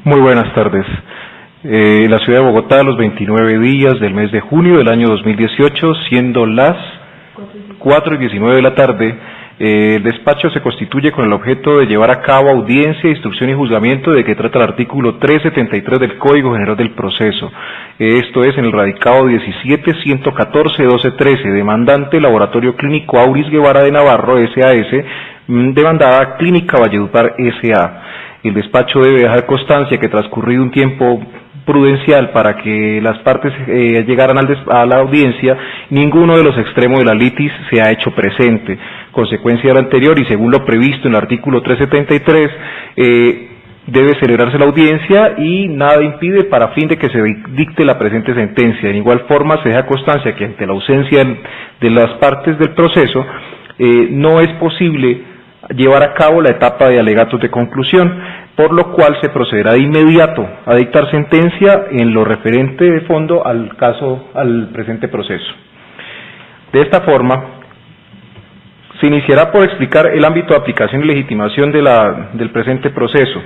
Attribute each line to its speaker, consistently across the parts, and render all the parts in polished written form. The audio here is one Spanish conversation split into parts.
Speaker 1: Muy buenas tardes. En la ciudad de Bogotá, los 29 días del mes de junio del año 2018, siendo las 4:19 de la tarde, el despacho se constituye con el objeto de llevar a cabo audiencia, instrucción y juzgamiento de que trata el artículo 373 del Código General del Proceso. Esto es en el radicado 17-114-1213, demandante Laboratorio Clínico Auris Guevara de Navarro, SAS, demandada Clínica Valledupar, S.A. El despacho debe dejar constancia que transcurrido un tiempo prudencial para que las partes llegaran a la audiencia, ninguno de los extremos de la litis se ha hecho presente. Consecuencia de lo anterior y según lo previsto en el artículo 373, debe celebrarse la audiencia y nada impide para fin de que se dicte la presente sentencia. De igual forma, se deja constancia que ante la ausencia de las partes del proceso, no es posible llevar a cabo la etapa de alegatos de conclusión, por lo cual se procederá de inmediato a dictar sentencia en lo referente de fondo al presente proceso. De esta forma, se iniciará por explicar el ámbito de aplicación y legitimación del presente proceso.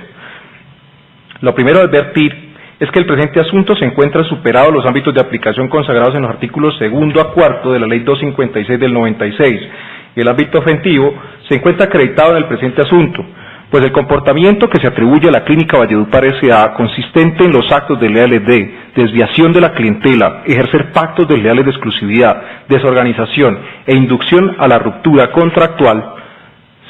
Speaker 1: Lo primero a advertir es que el presente asunto se encuentra superado los ámbitos de aplicación consagrados en los artículos 2 a 4 de la Ley 256 del 96. El ámbito ofensivo se encuentra acreditado en el presente asunto, pues el comportamiento que se atribuye a la Clínica Valledupar S.A., consistente en los actos desleales de desviación de la clientela, ejercer pactos desleales de exclusividad, desorganización e inducción a la ruptura contractual,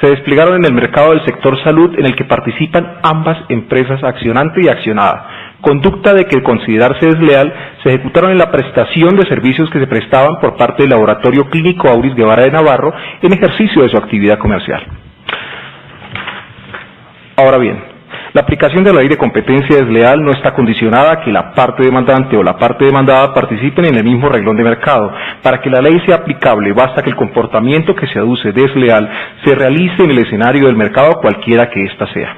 Speaker 1: se desplegaron en el mercado del sector salud en el que participan ambas empresas accionante y accionada. Conducta de que considerarse desleal se ejecutaron en la prestación de servicios que se prestaban por parte del Laboratorio Clínico Auris Guevara de Navarro en ejercicio de su actividad comercial. Ahora bien, la aplicación de la ley de competencia desleal no está condicionada a que la parte demandante o la parte demandada participen en el mismo reglón de mercado. Para que la ley sea aplicable, basta que el comportamiento que se aduce desleal se realice en el escenario del mercado cualquiera que ésta sea.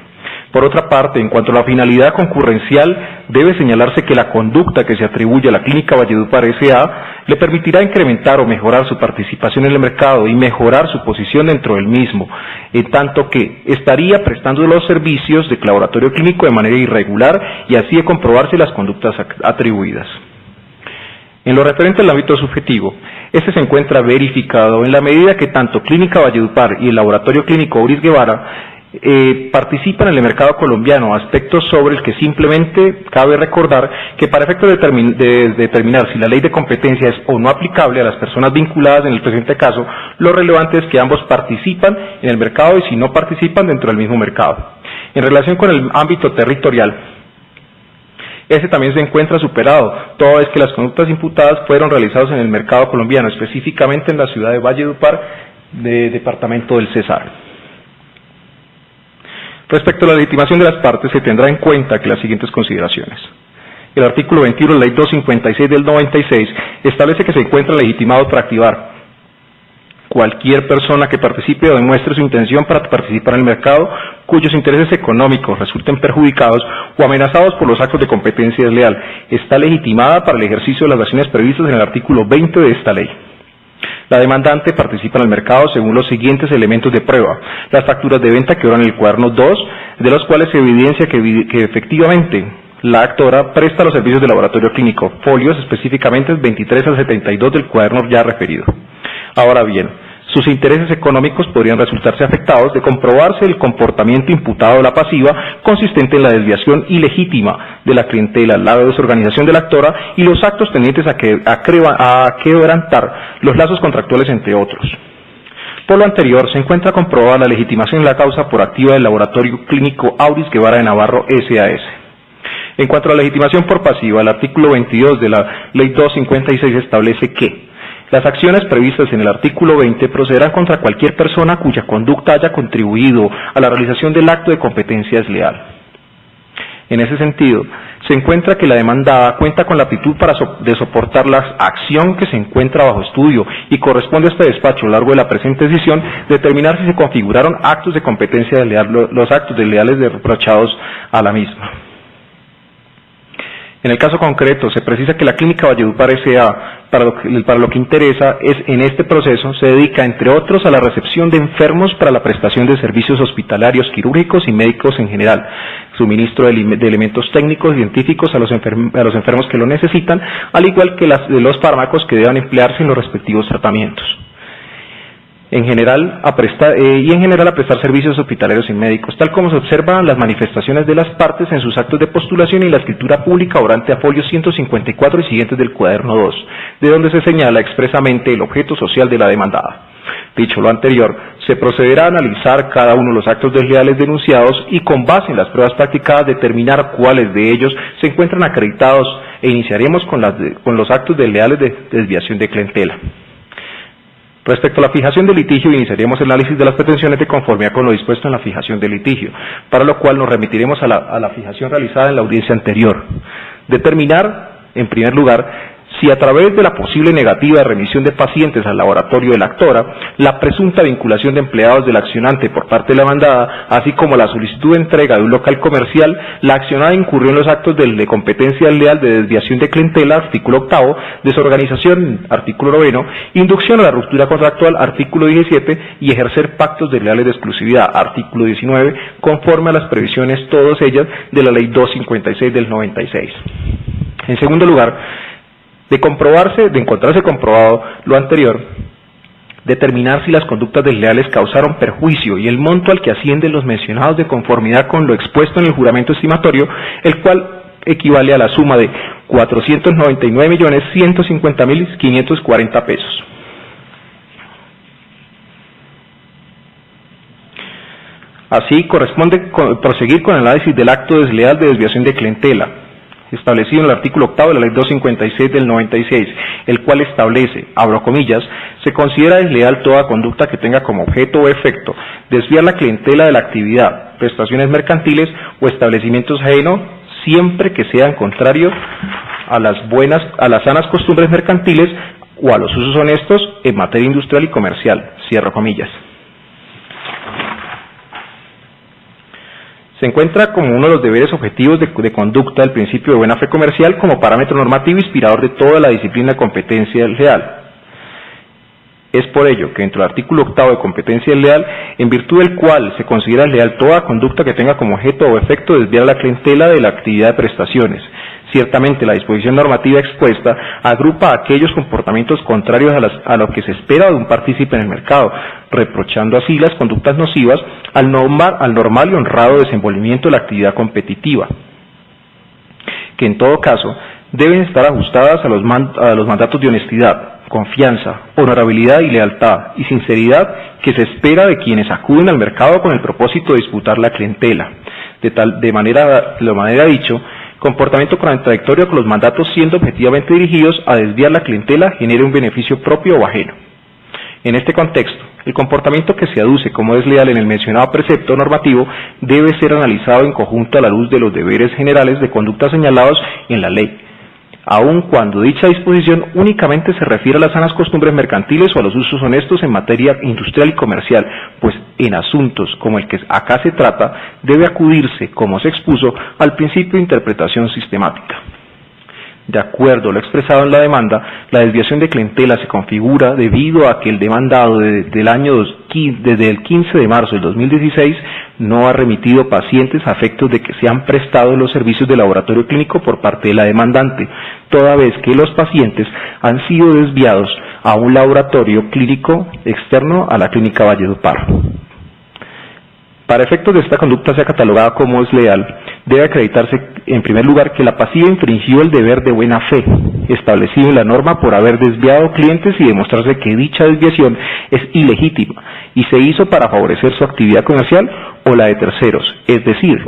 Speaker 1: Por otra parte, en cuanto a la finalidad concurrencial, debe señalarse que la conducta que se atribuye a la Clínica Valledupar S.A. le permitirá incrementar o mejorar su participación en el mercado y mejorar su posición dentro del mismo, en tanto que estaría prestando los servicios de laboratorio clínico de manera irregular y así de comprobarse las conductas atribuidas. En lo referente al ámbito subjetivo, este se encuentra verificado en la medida que tanto Clínica Valledupar y el Laboratorio Clínico Auris Guevara participan en el mercado colombiano, aspectos sobre el que simplemente cabe recordar que para efecto de determinar si la ley de competencia es o no aplicable a las personas vinculadas en el presente caso, lo relevante es que ambos participan en el mercado y si no participan dentro del mismo mercado. En relación con el ámbito territorial, ese también se encuentra superado, toda vez que las conductas imputadas fueron realizadas en el mercado colombiano, específicamente en la ciudad de Valledupar, departamento del Cesar. Respecto a la legitimación de las partes, se tendrá en cuenta que las siguientes consideraciones. El artículo 21 de la Ley 256 del 96 establece que se encuentra legitimado para activar cualquier persona que participe o demuestre su intención para participar en el mercado cuyos intereses económicos resulten perjudicados o amenazados por los actos de competencia desleal. Está legitimada para el ejercicio de las acciones previstas en el artículo 20 de esta ley. La demandante participa en el mercado según los siguientes elementos de prueba: las facturas de venta que obran en el cuaderno 2, de los cuales se evidencia que efectivamente la actora presta los servicios de laboratorio clínico, folios específicamente 23 al 72 del cuaderno ya referido. Ahora bien, sus intereses económicos podrían resultarse afectados de comprobarse el comportamiento imputado de la pasiva, consistente en la desviación ilegítima de la clientela, la desorganización de la actora y los actos tendientes a quebrantar los lazos contractuales, entre otros. Por lo anterior, se encuentra comprobada la legitimación en la causa por activa del Laboratorio Clínico Auris Guevara de Navarro, SAS. En cuanto a la legitimación por pasiva, el artículo 22 de la Ley 256 establece que las acciones previstas en el artículo 20 procederán contra cualquier persona cuya conducta haya contribuido a la realización del acto de competencia desleal. En ese sentido, se encuentra que la demandada cuenta con la aptitud de soportar la acción que se encuentra bajo estudio y corresponde a este despacho a lo largo de la presente decisión determinar si se configuraron actos de competencia desleal, los actos desleales reprochados a la misma. En el caso concreto, se precisa que la Clínica Valledupar S.A., para lo que interesa, es en este proceso, se dedica, entre otros, a la recepción de enfermos para la prestación de servicios hospitalarios, quirúrgicos y médicos en general. suministro de elementos técnicos y científicos a los enfermos que lo necesitan, al igual que de los fármacos que deban emplearse en los respectivos tratamientos. En general, a prestar servicios hospitalarios y médicos, tal como se observan las manifestaciones de las partes en sus actos de postulación y la escritura pública orante a folios 154 y siguientes del cuaderno 2, de donde se señala expresamente el objeto social de la demandada. Dicho lo anterior, se procederá a analizar cada uno de los actos desleales denunciados y, con base en las pruebas practicadas, determinar cuáles de ellos se encuentran acreditados, e iniciaremos con los actos desleales de desviación de clientela. Respecto a la fijación de litigio, iniciaríamos el análisis de las pretensiones de conformidad con lo dispuesto en la fijación de litigio, para lo cual nos remitiremos a la fijación realizada en la audiencia anterior. Determinar, en primer lugar, si a través de la posible negativa de remisión de pacientes al laboratorio de la actora, la presunta vinculación de empleados del accionante por parte de la demandada, así como la solicitud de entrega de un local comercial, la accionada incurrió en los actos de competencia desleal, de desviación de clientela, artículo 8, desorganización, artículo 9, inducción a la ruptura contractual, artículo 17, y ejercer pactos desleales de exclusividad, artículo 19, conforme a las previsiones, todas ellas, de la Ley 256 del 96. En segundo lugar, de encontrarse comprobado lo anterior, determinar si las conductas desleales causaron perjuicio y el monto al que ascienden los mencionados de conformidad con lo expuesto en el juramento estimatorio, el cual equivale a la suma de 499.150.540 pesos. Así, corresponde proseguir con el análisis del acto desleal de desviación de clientela, establecido en el artículo 8 de la Ley 256 del 96, el cual establece, abro comillas, se considera desleal toda conducta que tenga como objeto o efecto desviar la clientela de la actividad, prestaciones mercantiles o establecimientos ajenos, siempre que sean contrarios a las sanas costumbres mercantiles o a los usos honestos en materia industrial y comercial, cierro comillas. Se encuentra como uno de los deberes objetivos de conducta del principio de buena fe comercial como parámetro normativo inspirador de toda la disciplina de competencia leal. Es por ello que dentro del artículo 8 de competencia leal, en virtud del cual se considera leal toda conducta que tenga como objeto o efecto desviar la clientela de la actividad de prestaciones. Ciertamente, la disposición normativa expuesta agrupa aquellos comportamientos contrarios a lo que se espera de un partícipe en el mercado, reprochando así las conductas nocivas al normal y honrado desenvolvimiento de la actividad competitiva, que en todo caso deben estar ajustadas a los mandatos de honestidad, confianza, honorabilidad y lealtad y sinceridad que se espera de quienes acuden al mercado con el propósito de disputar la clientela. De manera dicho, comportamiento contradictorio con los mandatos siendo objetivamente dirigidos a desviar la clientela genere un beneficio propio o ajeno. En este contexto, el comportamiento que se aduce como desleal en el mencionado precepto normativo debe ser analizado en conjunto a la luz de los deberes generales de conducta señalados en la ley, aun cuando dicha disposición únicamente se refiere a las sanas costumbres mercantiles o a los usos honestos en materia industrial y comercial, pues en asuntos como el que acá se trata debe acudirse, como se expuso, al principio de interpretación sistemática. De acuerdo a lo expresado en la demanda, la desviación de clientela se configura debido a que el demandado desde el 15 de marzo del 2016 no ha remitido pacientes a efectos de que se han prestado los servicios de laboratorio clínico por parte de la demandante, toda vez que los pacientes han sido desviados a un laboratorio clínico externo a la Clínica Valledupar. Para efectos de esta conducta sea catalogada como desleal, debe acreditarse en primer lugar que la pasiva infringió el deber de buena fe establecido en la norma por haber desviado clientes y demostrarse que dicha desviación es ilegítima y se hizo para favorecer su actividad comercial o la de terceros, es decir,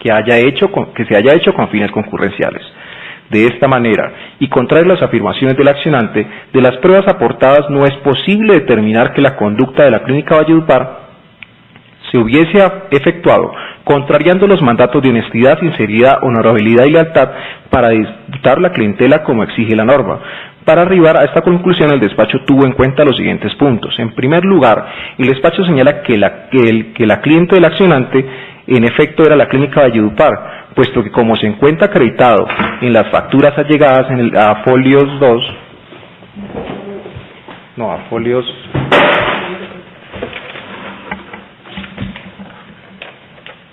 Speaker 1: que se haya hecho con fines concurrenciales. De esta manera, y contrario a las afirmaciones del accionante, de las pruebas aportadas no es posible determinar que la conducta de la Clínica Valledupar se hubiese efectuado contrariando los mandatos de honestidad, sinceridad, honorabilidad y lealtad para disputar la clientela como exige la norma. Para arribar a esta conclusión, el despacho tuvo en cuenta los siguientes puntos. En primer lugar, el despacho señala que la cliente del accionante en efecto era la Clínica Valledupar, puesto que como se encuentra acreditado en las facturas allegadas a folios 2, no, a folios...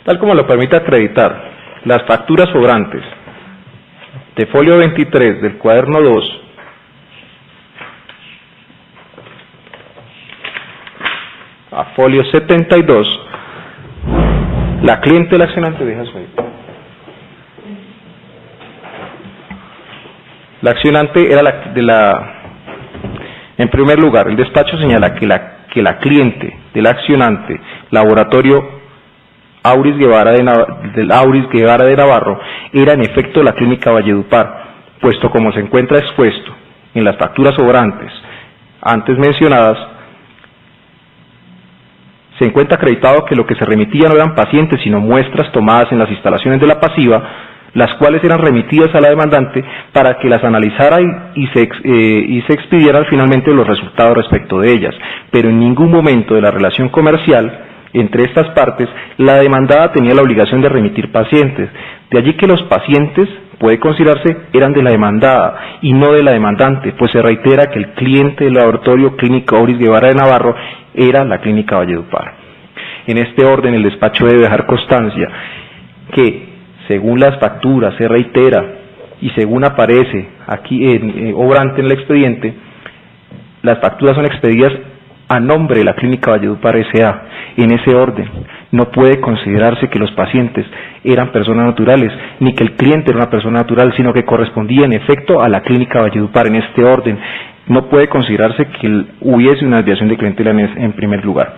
Speaker 1: tal como lo permite acreditar las facturas sobrantes de folio 23 del cuaderno 2, a folio 72, la cliente del accionante deja su ahí. La accionante era en primer lugar, el despacho señala que la cliente del accionante, laboratorio Auris Guevara de Navarro, era en efecto la clínica Valledupar, puesto como se encuentra expuesto en las facturas sobrantes antes mencionadas, se encuentra acreditado que lo que se remitía no eran pacientes, sino muestras tomadas en las instalaciones de la pasiva, las cuales eran remitidas a la demandante para que las analizara y se expidieran finalmente los resultados respecto de ellas, pero en ningún momento de la relación comercial entre estas partes la demandada tenía la obligación de remitir pacientes, de allí que los pacientes, puede considerarse, eran de la demandada y no de la demandante, pues se reitera que el cliente del laboratorio Clínica Auris Guevara de Navarro era la clínica Valledupar. En este orden, el despacho debe dejar constancia que, según las facturas, se reitera y según aparece aquí obrante en el expediente, las facturas son expedidas a nombre de la clínica Valledupar S.A. En ese orden, no puede considerarse que los pacientes eran personas naturales, ni que el cliente era una persona natural, sino que correspondía en efecto a la clínica Valledupar. En este orden, no puede considerarse que hubiese una desviación de clientela en primer lugar.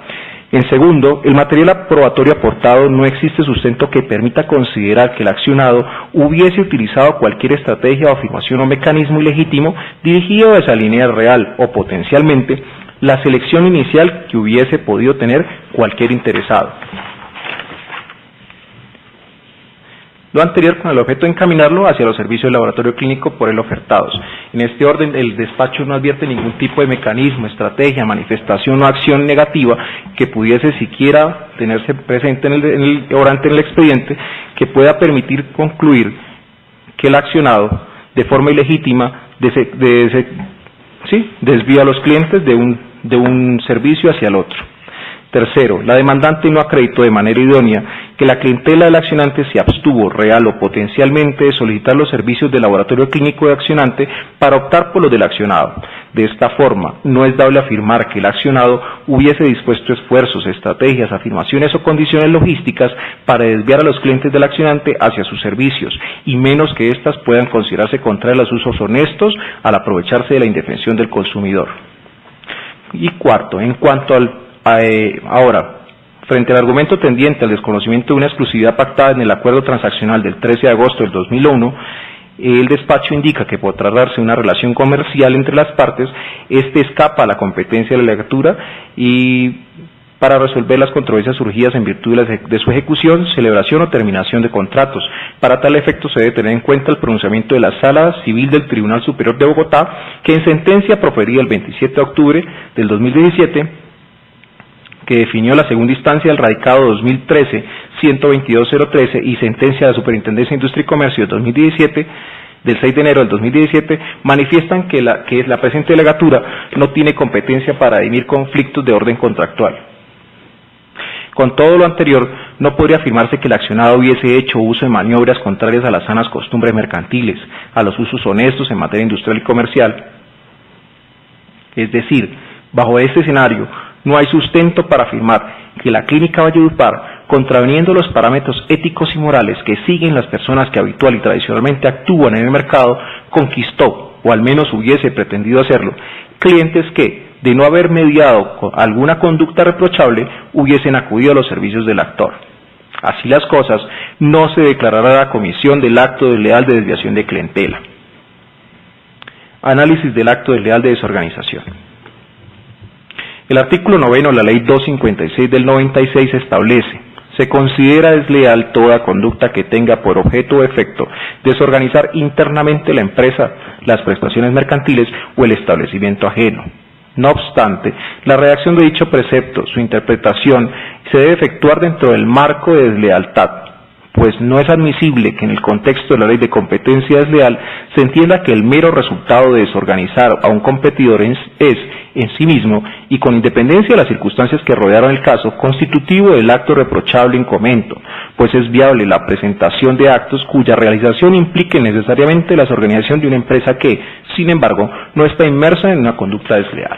Speaker 1: En segundo, el material probatorio aportado no existe sustento que permita considerar que el accionado hubiese utilizado cualquier estrategia o afirmación o mecanismo ilegítimo dirigido a desalinear real o potencialmente la selección inicial que hubiese podido tener cualquier interesado. Lo anterior con el objeto de encaminarlo hacia los servicios del laboratorio clínico por él ofertados. En este orden, el despacho no advierte ningún tipo de mecanismo, estrategia, manifestación o acción negativa que pudiese siquiera tenerse presente en el obrante en el expediente que pueda permitir concluir que el accionado, de forma ilegítima, desvía a los clientes de un servicio hacia el otro. Tercero, la demandante no acreditó de manera idónea que la clientela del accionante se abstuvo real o potencialmente de solicitar los servicios del laboratorio clínico de accionante para optar por los del accionado. De esta forma, no es dable afirmar que el accionado hubiese dispuesto esfuerzos, estrategias, afirmaciones o condiciones logísticas para desviar a los clientes del accionante hacia sus servicios, y menos que éstas puedan considerarse contrarias a los usos honestos al aprovecharse de la indefensión del consumidor. Y cuarto, en cuanto ahora, frente al argumento tendiente al desconocimiento de una exclusividad pactada en el acuerdo transaccional del 13 de agosto del 2001, el despacho indica que por tratarse una relación comercial entre las partes, este escapa a la competencia de la legislatura y para resolver las controversias surgidas en virtud de su ejecución, celebración o terminación de contratos. Para tal efecto se debe tener en cuenta el pronunciamiento de la Sala Civil del Tribunal Superior de Bogotá, que en sentencia proferida el 27 de octubre del 2017, que definió la segunda instancia del radicado 2013-122-013 y sentencia de la Superintendencia de Industria y Comercio del 2017, del 6 de enero del 2017, manifiestan que la presente delegatura no tiene competencia para dirimir conflictos de orden contractual. Con todo lo anterior, no podría afirmarse que el accionado hubiese hecho uso de maniobras contrarias a las sanas costumbres mercantiles, a los usos honestos en materia industrial y comercial. Es decir, bajo este escenario, no hay sustento para afirmar que la clínica Valledupar, contraviniendo los parámetros éticos y morales que siguen las personas que habitual y tradicionalmente actúan en el mercado, conquistó, o al menos hubiese pretendido hacerlo, clientes que, de no haber mediado alguna conducta reprochable, hubiesen acudido a los servicios del actor. Así las cosas, no se declarará la comisión del acto desleal de desviación de clientela. Análisis del acto desleal de desorganización. El artículo 9 de la Ley 256 del 96 establece: se considera desleal toda conducta que tenga por objeto o efecto desorganizar internamente la empresa, las prestaciones mercantiles o el establecimiento ajeno. No obstante, la redacción de dicho precepto, su interpretación, se debe efectuar dentro del marco de deslealtad, pues no es admisible que en el contexto de la ley de competencia desleal se entienda que el mero resultado de desorganizar a un competidor es en sí mismo, y con independencia de las circunstancias que rodearon el caso, constitutivo del acto reprochable en comento, pues es viable la presentación de actos cuya realización implique necesariamente la desorganización de una empresa que, sin embargo, no está inmersa en una conducta desleal.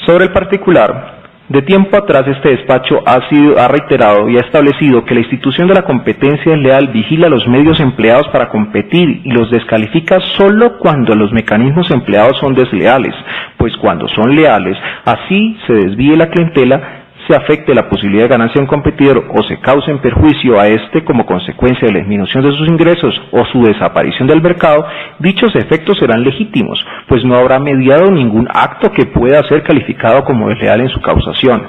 Speaker 1: Sobre el particular, de tiempo atrás este despacho ha reiterado y ha establecido que la institución de la competencia desleal vigila los medios empleados para competir y los descalifica solo cuando los mecanismos empleados son desleales, pues cuando son leales, así se desvíe la clientela, se afecte la posibilidad de ganancia de un competidor o se cause en perjuicio a este como consecuencia de la disminución de sus ingresos o su desaparición del mercado, dichos efectos serán legítimos, pues no habrá mediado ningún acto que pueda ser calificado como desleal en su causación.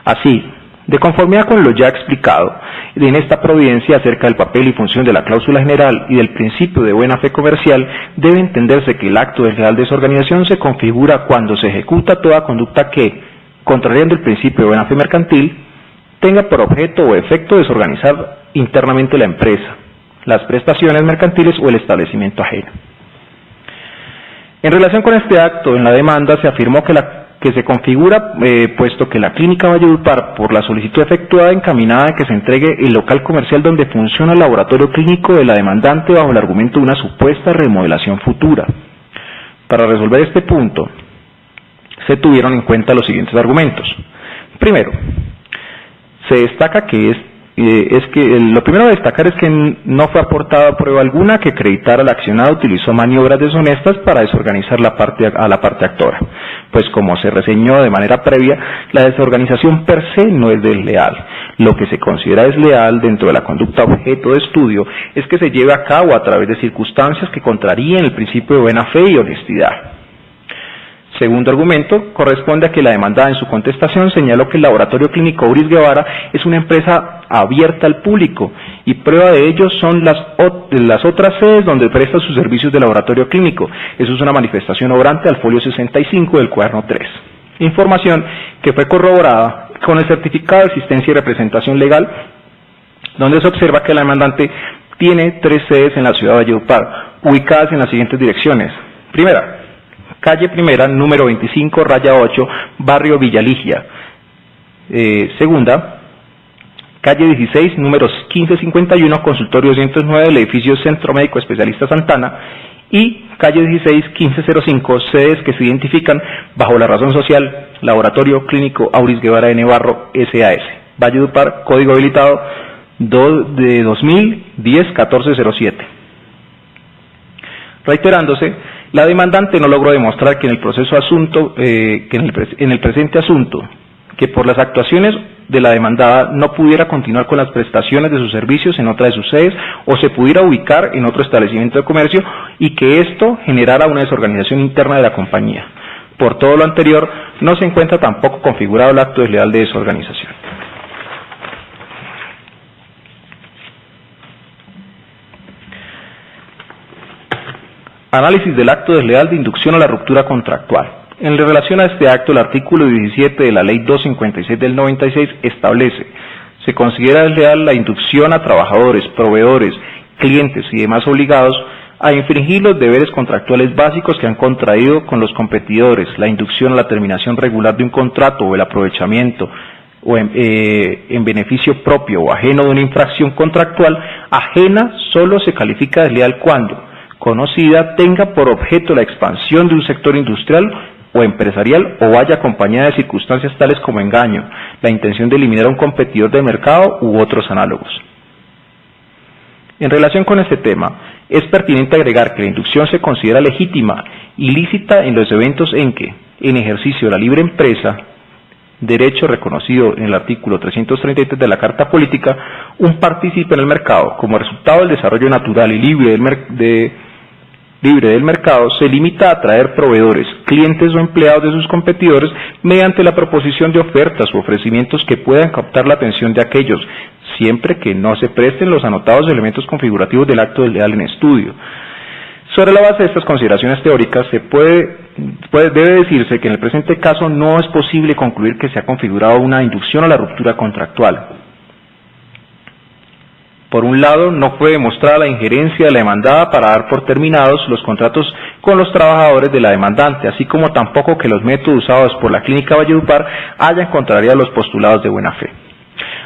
Speaker 1: Así, de conformidad con lo ya explicado, en esta providencia acerca del papel y función de la cláusula general y del principio de buena fe comercial, debe entenderse que el acto desleal de desorganización se configura cuando se ejecuta toda conducta que, contrariando el principio de buena fe mercantil, tenga por objeto o efecto desorganizar internamente la empresa, las prestaciones mercantiles o el establecimiento ajeno. En relación con este acto, en la demanda se afirmó que se configura, puesto que la clínica Valledupar, por la solicitud efectuada encaminada a que se entregue el local comercial donde funciona el laboratorio clínico de la demandante bajo el argumento de una supuesta remodelación futura. Para resolver este punto, se tuvieron en cuenta los siguientes argumentos. Primero, se destaca lo primero a destacar es que no fue aportada prueba alguna que acreditara la accionada utilizó maniobras deshonestas para desorganizar a la parte actora, pues como se reseñó de manera previa, la desorganización per se no es desleal. Lo que se considera desleal dentro de la conducta objeto de estudio es que se lleve a cabo a través de circunstancias que contrarían el principio de buena fe y honestidad. Segundo argumento, corresponde a que la demandada en su contestación señaló que el laboratorio clínico Auris Guevara es una empresa abierta al público y prueba de ello son las otras sedes donde presta sus servicios de laboratorio clínico. Eso es una manifestación obrante al folio 65 del cuaderno 3. Información que fue corroborada con el certificado de existencia y representación legal, donde se observa que la demandante tiene 3 sedes en la ciudad de Valledupar, ubicadas en las siguientes direcciones. Primera, calle Primera, número 25, raya 8, barrio Villaligia. Segunda, calle 16, número 1551, consultorio 209 del edificio Centro Médico Especialista Santana. Y calle 16, 1505, sedes que se identifican bajo la razón social Laboratorio Clínico Auris Guevara de Nevarro, SAS. Valledupar, código habilitado de 2010-1407. Reiterándose, la demandante no logró demostrar que en el presente asunto, que por las actuaciones de la demandada no pudiera continuar con las prestaciones de sus servicios en otra de sus sedes o se pudiera ubicar en otro establecimiento de comercio y que esto generara una desorganización interna de la compañía. Por todo lo anterior, no se encuentra tampoco configurado el acto desleal de desorganización. Análisis del acto desleal de inducción a la ruptura contractual. En relación a este acto, el artículo 17 de la Ley 256 del 96 establece: se considera desleal la inducción a trabajadores, proveedores, clientes y demás obligados a infringir los deberes contractuales básicos que han contraído con los competidores, la inducción a la terminación regular de un contrato o el aprovechamiento o en beneficio propio o ajeno de una infracción contractual ajena solo se califica desleal cuando conocida tenga por objeto la expansión de un sector industrial o empresarial o vaya acompañada de circunstancias tales como engaño, la intención de eliminar a un competidor del mercado u otros análogos. En relación con este tema, es pertinente agregar que la inducción se considera legítima y lícita en los eventos en que, en ejercicio de la libre empresa, derecho reconocido en el artículo 333 de la Carta Política, un partícipe en el mercado, como resultado del desarrollo natural y libre del mercado, se limita a atraer proveedores, clientes o empleados de sus competidores mediante la proposición de ofertas u ofrecimientos que puedan captar la atención de aquellos, siempre que no se presten los anotados elementos configurativos del acto desleal en estudio. Sobre la base de estas consideraciones teóricas, debe decirse que en el presente caso no es posible concluir que se ha configurado una inducción a la ruptura contractual. Por un lado, no fue demostrada la injerencia de la demandada para dar por terminados los contratos con los trabajadores de la demandante, así como tampoco que los métodos usados por la clínica Valledupar hayan contrariado los postulados de buena fe.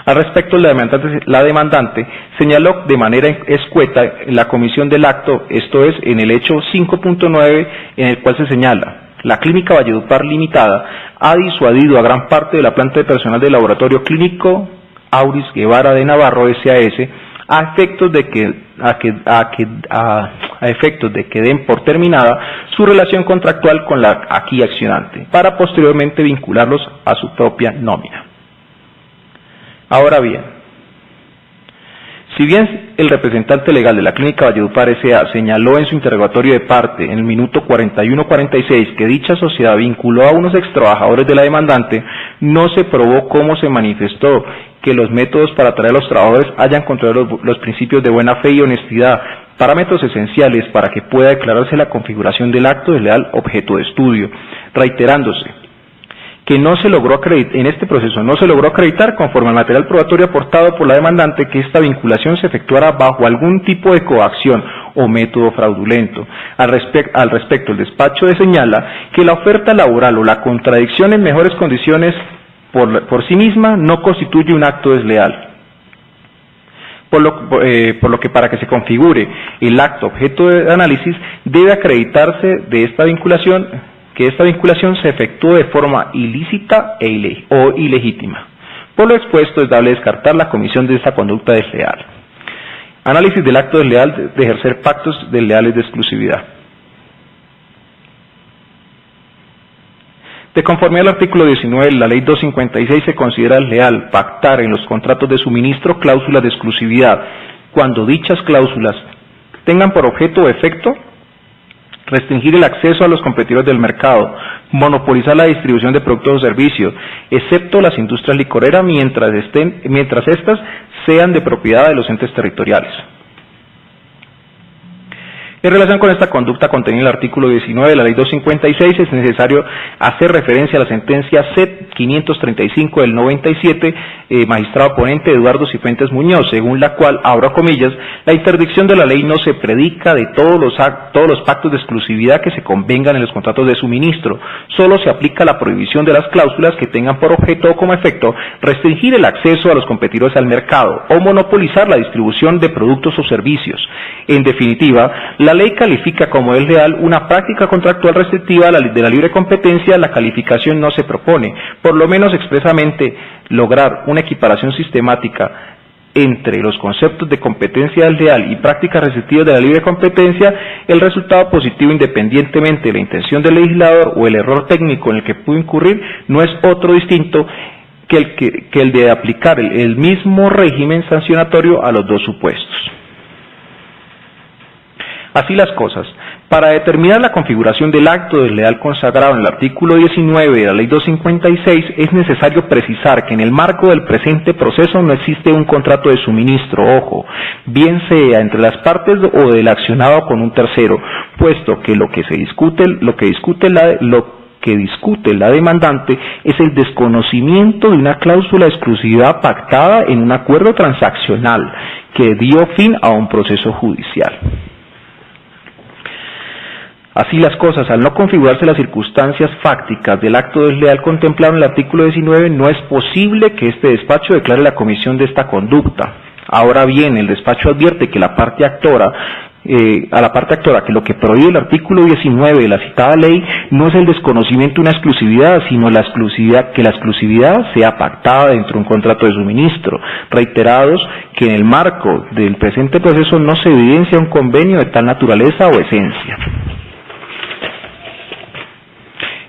Speaker 1: Al respecto, la demandante señaló de manera escueta en la comisión del acto, esto es, en el hecho 5.9, en el cual se señala: la Clínica Valledupar Limitada ha disuadido a gran parte de la planta de personal del Laboratorio Clínico Auris Guevara de Navarro S.A.S. a efectos de que den por terminada su relación contractual con la aquí accionante, para posteriormente vincularlos a su propia nómina. Ahora bien, si bien el representante legal de la Clínica Valledupar S.A. señaló en su interrogatorio de parte en el minuto 41:46 que dicha sociedad vinculó a unos extrabajadores de la demandante, no se probó cómo se manifestó que los métodos para atraer a los trabajadores hayan contrario los principios de buena fe y honestidad, parámetros esenciales para que pueda declararse la configuración del acto desleal objeto de estudio, reiterándose que no se logró acreditar, en este proceso no se logró acreditar conforme al material probatorio aportado por la demandante que esta vinculación se efectuara bajo algún tipo de coacción o método fraudulento. Al respecto, el despacho señala que la oferta laboral o la contradicción en mejores condiciones por sí misma no constituye un acto desleal. Por lo que para que se configure el acto objeto de análisis debe acreditarse de esta vinculación que esta vinculación se efectuó de forma ilícita o ilegítima. Por lo expuesto, es dable descartar la comisión de esta conducta desleal. Análisis del acto desleal de ejercer pactos desleales de exclusividad. De conformidad al artículo 19 de la Ley 256, se considera desleal pactar en los contratos de suministro cláusulas de exclusividad cuando dichas cláusulas tengan por objeto o efecto restringir el acceso a los competidores del mercado, monopolizar la distribución de productos o servicios, excepto las industrias licoreras mientras éstas sean de propiedad de los entes territoriales. En relación con esta conducta contenida en el artículo 19 de la Ley 256, es necesario hacer referencia a la sentencia C 535 del 97, magistrado ponente Eduardo Cifuentes Muñoz, según la cual, abro comillas, la interdicción de la ley no se predica de todos los pactos de exclusividad que se convengan en los contratos de suministro, solo se aplica la prohibición de las cláusulas que tengan por objeto o como efecto restringir el acceso a los competidores al mercado o monopolizar la distribución de productos o servicios. En definitiva, la ley califica como desleal una práctica contractual restrictiva de la libre competencia. La calificación no se propone, por lo menos expresamente, lograr una equiparación sistemática entre los conceptos de competencia desleal y prácticas restrictivas de la libre competencia. El resultado positivo, independientemente de la intención del legislador o el error técnico en el que pudo incurrir, no es otro distinto que el de aplicar el mismo régimen sancionatorio a los dos supuestos. Así las cosas, para determinar la configuración del acto desleal consagrado en el artículo 19 de la Ley 256, es necesario precisar que en el marco del presente proceso no existe un contrato de suministro, ojo, bien sea entre las partes o del accionado con un tercero, puesto que lo que discute la demandante es el desconocimiento de una cláusula de exclusividad pactada en un acuerdo transaccional que dio fin a un proceso judicial. Así las cosas, al no configurarse las circunstancias fácticas del acto desleal contemplado en el artículo 19, no es posible que este despacho declare la comisión de esta conducta. Ahora bien, el despacho advierte que a la parte actora que lo que prohíbe el artículo 19 de la citada ley no es el desconocimiento de una exclusividad, sino que la exclusividad sea pactada dentro de un contrato de suministro, reiterados que en el marco del presente proceso no se evidencia un convenio de tal naturaleza o esencia.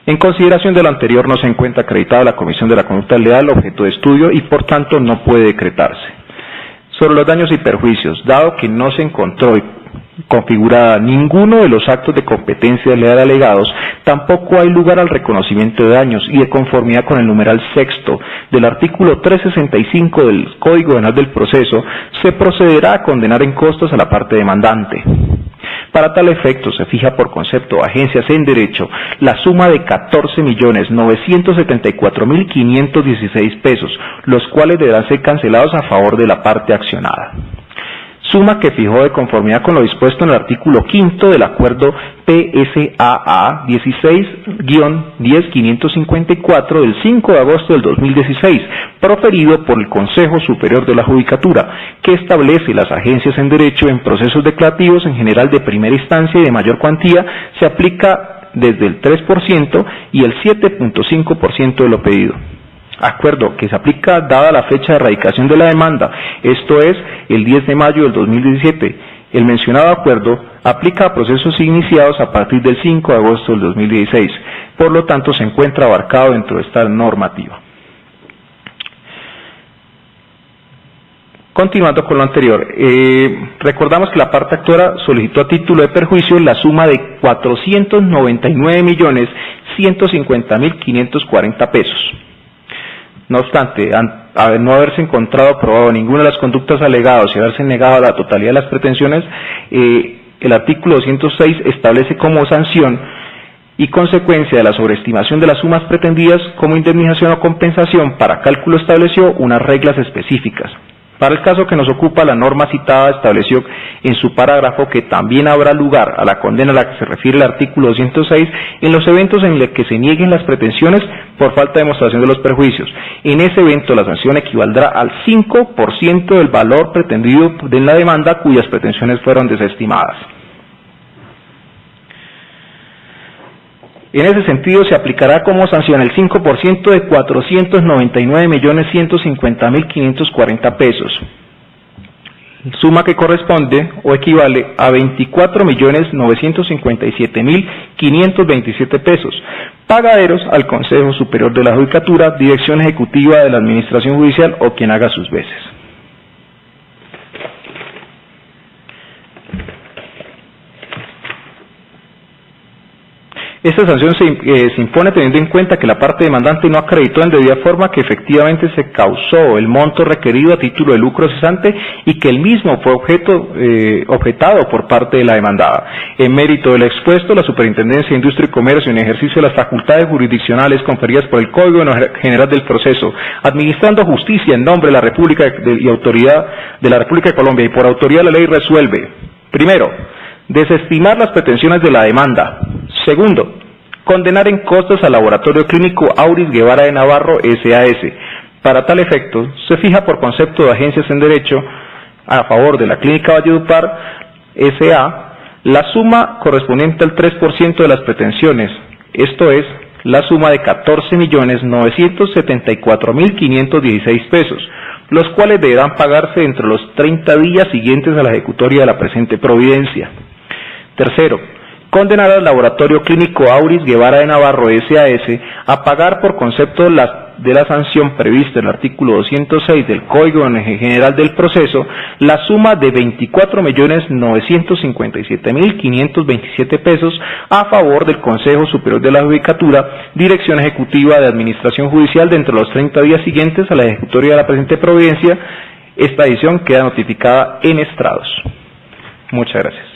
Speaker 1: En consideración de lo anterior, no se encuentra acreditada la comisión de la conducta desleal objeto de estudio y por tanto no puede decretarse. Sobre los daños y perjuicios, dado que no se encontró configurada ninguno de los actos de competencia desleal alegados, tampoco hay lugar al reconocimiento de daños y de conformidad con el numeral sexto del artículo 365 del Código Penal del Proceso, se procederá a condenar en costos a la parte demandante. Para tal efecto se fija por concepto de agencias en derecho la suma de 14.974.516 pesos, los cuales deberán ser cancelados a favor de la parte accionada. suma que fijó de conformidad con lo dispuesto en el artículo 5 del acuerdo PSAA 16-10554 del 5 de agosto del 2016, proferido por el Consejo Superior de la Judicatura, que establece las agencias en derecho en procesos declarativos en general de primera instancia y de mayor cuantía, se aplica desde el 3% y el 7.5% de lo pedido. Acuerdo que se aplica dada la fecha de erradicación de la demanda, esto es el 10 de mayo del 2017. El mencionado acuerdo aplica a procesos iniciados a partir del 5 de agosto del 2016, por lo tanto se encuentra abarcado dentro de esta normativa. Continuando con lo anterior, recordamos que la parte actora solicitó a título de perjuicio la suma de 499.150.540 pesos. No obstante, al no haberse encontrado probado ninguna de las conductas alegadas y haberse negado la totalidad de las pretensiones, el artículo 206 establece como sanción y consecuencia de la sobreestimación de las sumas pretendidas como indemnización o compensación, para cálculo estableció unas reglas específicas. Para el caso que nos ocupa, la norma citada estableció en su parágrafo que también habrá lugar a la condena a la que se refiere el artículo 206 en los eventos en los que se nieguen las pretensiones por falta de demostración de los perjuicios. En ese evento la sanción equivaldrá al 5% del valor pretendido de la demanda cuyas pretensiones fueron desestimadas. En ese sentido, se aplicará como sanción el 5% de 499.150.540 pesos, suma que corresponde o equivale a 24.957.527 pesos, pagaderos al Consejo Superior de la Judicatura, Dirección Ejecutiva de la Administración Judicial o quien haga sus veces. Esta sanción se impone teniendo en cuenta que la parte demandante no acreditó en debida forma que efectivamente se causó el monto requerido a título de lucro cesante y que el mismo fue objetado por parte de la demandada. En mérito del expuesto, la Superintendencia de Industria y Comercio, en ejercicio de las facultades jurisdiccionales conferidas por el Código General del Proceso, administrando justicia en nombre de la República y autoridad de la República de Colombia y por autoridad de la ley, resuelve: primero, desestimar las pretensiones de la demanda. Segundo, condenar en costas al Laboratorio Clínico Auris Guevara de Navarro S.A.S. Para tal efecto, se fija por concepto de agencias en derecho a favor de la Clínica Valledupar S.A. la suma correspondiente al 3% de las pretensiones, esto es, la suma de 14.974.516 pesos, los cuales deberán pagarse entre los 30 días siguientes a la ejecutoria de la presente providencia. Tercero, condenar al Laboratorio Clínico Auris Guevara de Navarro S.A.S. a pagar por concepto de la sanción prevista en el artículo 206 del Código General del Proceso la suma de 24.957.527 pesos a favor del Consejo Superior de la Judicatura, Dirección Ejecutiva de Administración Judicial dentro de los 30 días siguientes a la ejecutoria de la presente providencia. Esta decisión queda notificada en estrados. Muchas gracias.